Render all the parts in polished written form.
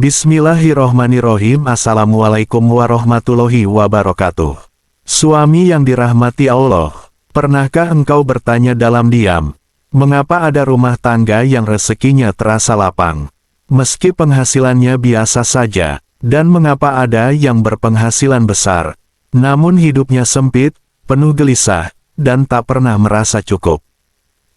Bismillahirrohmanirrohim. Assalamualaikum warahmatullahi wabarakatuh. Suami yang dirahmati Allah, pernahkah engkau bertanya dalam diam, mengapa ada rumah tangga yang rezekinya terasa lapang, meski penghasilannya biasa saja, dan mengapa ada yang berpenghasilan besar, namun hidupnya sempit, penuh gelisah, dan tak pernah merasa cukup?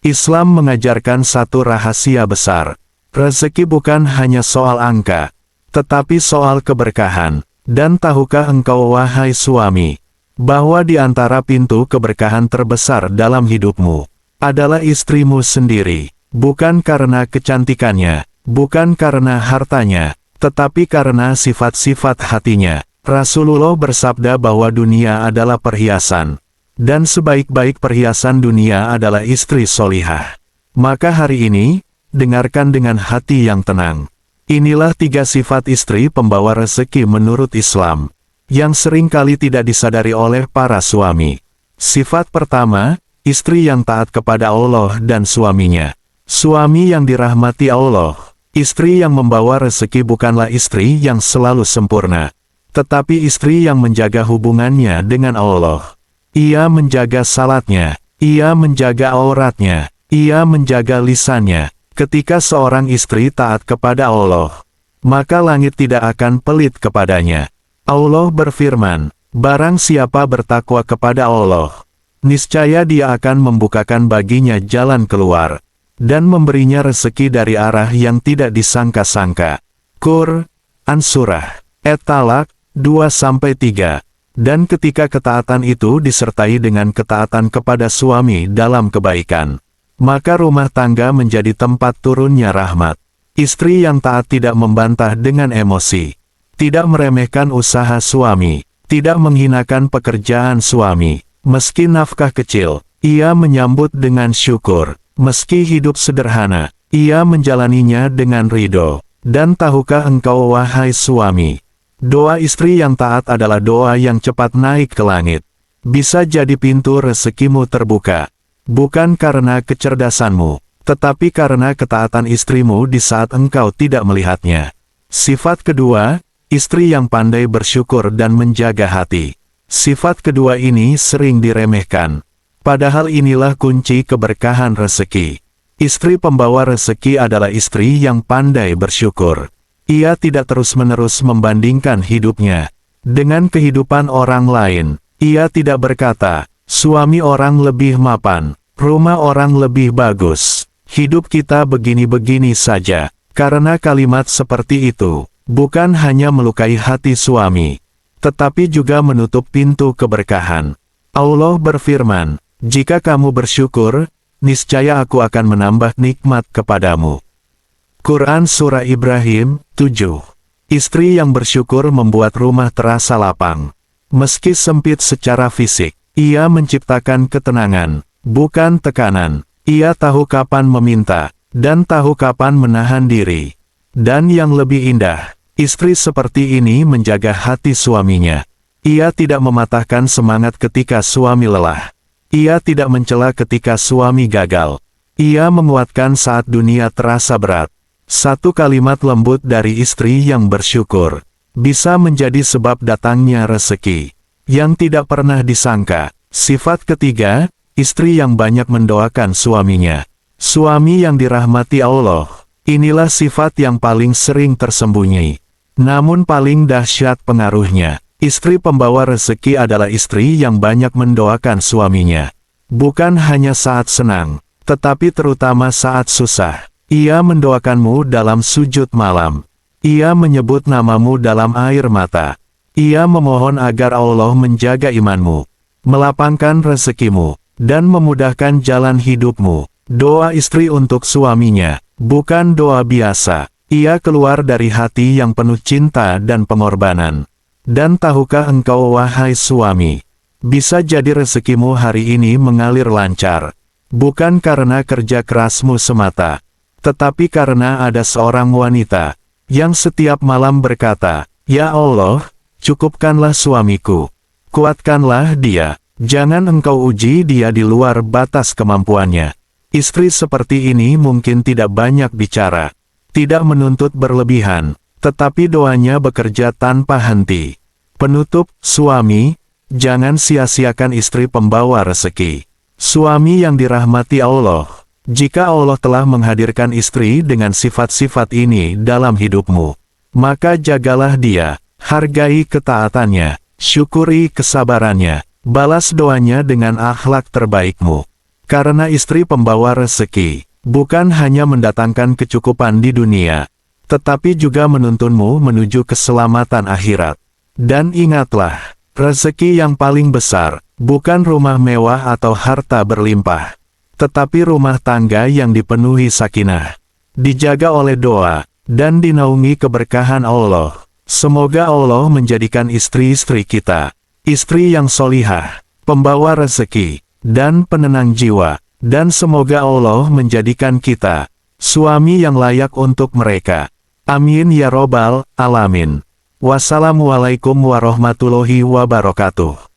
Islam mengajarkan satu rahasia besar. Rezeki bukan hanya soal angka, tetapi soal keberkahan. Dan tahukah engkau wahai suami, bahwa di antara pintu keberkahan terbesar dalam hidupmu, adalah istrimu sendiri, bukan karena kecantikannya, bukan karena hartanya, tetapi karena sifat-sifat hatinya. Rasulullah bersabda bahwa dunia adalah perhiasan, dan sebaik-baik perhiasan dunia adalah istri solihah. Maka hari ini, dengarkan dengan hati yang tenang. Inilah 3 sifat istri pembawa rezeki menurut Islam, yang seringkali tidak disadari oleh para suami. Sifat pertama, istri yang taat kepada Allah dan suaminya. Suami yang dirahmati Allah, istri yang membawa rezeki bukanlah istri yang selalu sempurna, tetapi istri yang menjaga hubungannya dengan Allah. Ia menjaga salatnya, ia menjaga auratnya, ia menjaga lisannya. Ketika seorang istri taat kepada Allah, maka langit tidak akan pelit kepadanya. Allah berfirman, barang siapa bertakwa kepada Allah, niscaya Dia akan membukakan baginya jalan keluar, dan memberinya rezeki dari arah yang tidak disangka-sangka. Quran Surah At-Talaq 2-3. Dan ketika ketaatan itu disertai dengan ketaatan kepada suami dalam kebaikan, maka rumah tangga menjadi tempat turunnya rahmat. Istri yang taat tidak membantah dengan emosi, tidak meremehkan usaha suami, tidak menghinakan pekerjaan suami. Meski nafkah kecil, ia menyambut dengan syukur. Meski hidup sederhana, ia menjalaninya dengan ridho. Dan tahukah engkau wahai suami, doa istri yang taat adalah doa yang cepat naik ke langit. Bisa jadi pintu rezekimu terbuka, bukan karena kecerdasanmu, tetapi karena ketaatan istrimu di saat engkau tidak melihatnya. Sifat kedua, istri yang pandai bersyukur dan menjaga hati. Sifat kedua ini sering diremehkan, padahal inilah kunci keberkahan rezeki. Istri pembawa rezeki adalah istri yang pandai bersyukur. Ia tidak terus-menerus membandingkan hidupnya dengan kehidupan orang lain. Ia tidak berkata, suami orang lebih mapan, rumah orang lebih bagus, hidup kita begini-begini saja. Karena kalimat seperti itu, bukan hanya melukai hati suami, tetapi juga menutup pintu keberkahan. Allah berfirman, jika kamu bersyukur, niscaya aku akan menambah nikmat kepadamu. Quran Surah Ibrahim 7. Istri yang bersyukur membuat rumah terasa lapang. Meski sempit secara fisik, ia menciptakan ketenangan, bukan tekanan. Ia tahu kapan meminta, dan tahu kapan menahan diri. Dan yang lebih indah, istri seperti ini menjaga hati suaminya. Ia tidak mematahkan semangat ketika suami lelah. Ia tidak mencela ketika suami gagal. Ia menguatkan saat dunia terasa berat. Satu kalimat lembut dari istri yang bersyukur bisa menjadi sebab datangnya rezeki yang tidak pernah disangka. Sifat ketiga, istri yang banyak mendoakan suaminya. Suami yang dirahmati Allah, inilah sifat yang paling sering tersembunyi, namun paling dahsyat pengaruhnya. Istri pembawa rezeki adalah istri yang banyak mendoakan suaminya. Bukan hanya saat senang, tetapi terutama saat susah. Ia mendoakanmu dalam sujud malam. Ia menyebut namamu dalam air mata. Ia memohon agar Allah menjaga imanmu, melapangkan rezekimu, dan memudahkan jalan hidupmu. Doa istri untuk suaminya bukan doa biasa. Ia keluar dari hati yang penuh cinta dan pengorbanan. Dan tahukah engkau wahai suami, bisa jadi rezekimu hari ini mengalir lancar, bukan karena kerja kerasmu semata, tetapi karena ada seorang wanita yang setiap malam berkata, "Ya Allah, cukupkanlah suamiku, kuatkanlah dia, jangan engkau uji dia di luar batas kemampuannya." Istri seperti ini mungkin tidak banyak bicara, tidak menuntut berlebihan, tetapi doanya bekerja tanpa henti. Penutup, suami, jangan sia-siakan istri pembawa rezeki. Suami yang dirahmati Allah, jika Allah telah menghadirkan istri dengan sifat-sifat ini dalam hidupmu, maka jagalah dia, hargai ketaatannya, syukuri kesabarannya, balas doanya dengan akhlak terbaikmu. Karena istri pembawa rezeki, bukan hanya mendatangkan kecukupan di dunia, tetapi juga menuntunmu menuju keselamatan akhirat. Dan ingatlah, rezeki yang paling besar, bukan rumah mewah atau harta berlimpah, tetapi rumah tangga yang dipenuhi sakinah, dijaga oleh doa, dan dinaungi keberkahan Allah. Semoga Allah menjadikan istri-istri kita, istri yang solihah, pembawa rezeki, dan penenang jiwa, dan semoga Allah menjadikan kita, suami yang layak untuk mereka. Amin ya robbal alamin. Wassalamualaikum warahmatullahi wabarakatuh.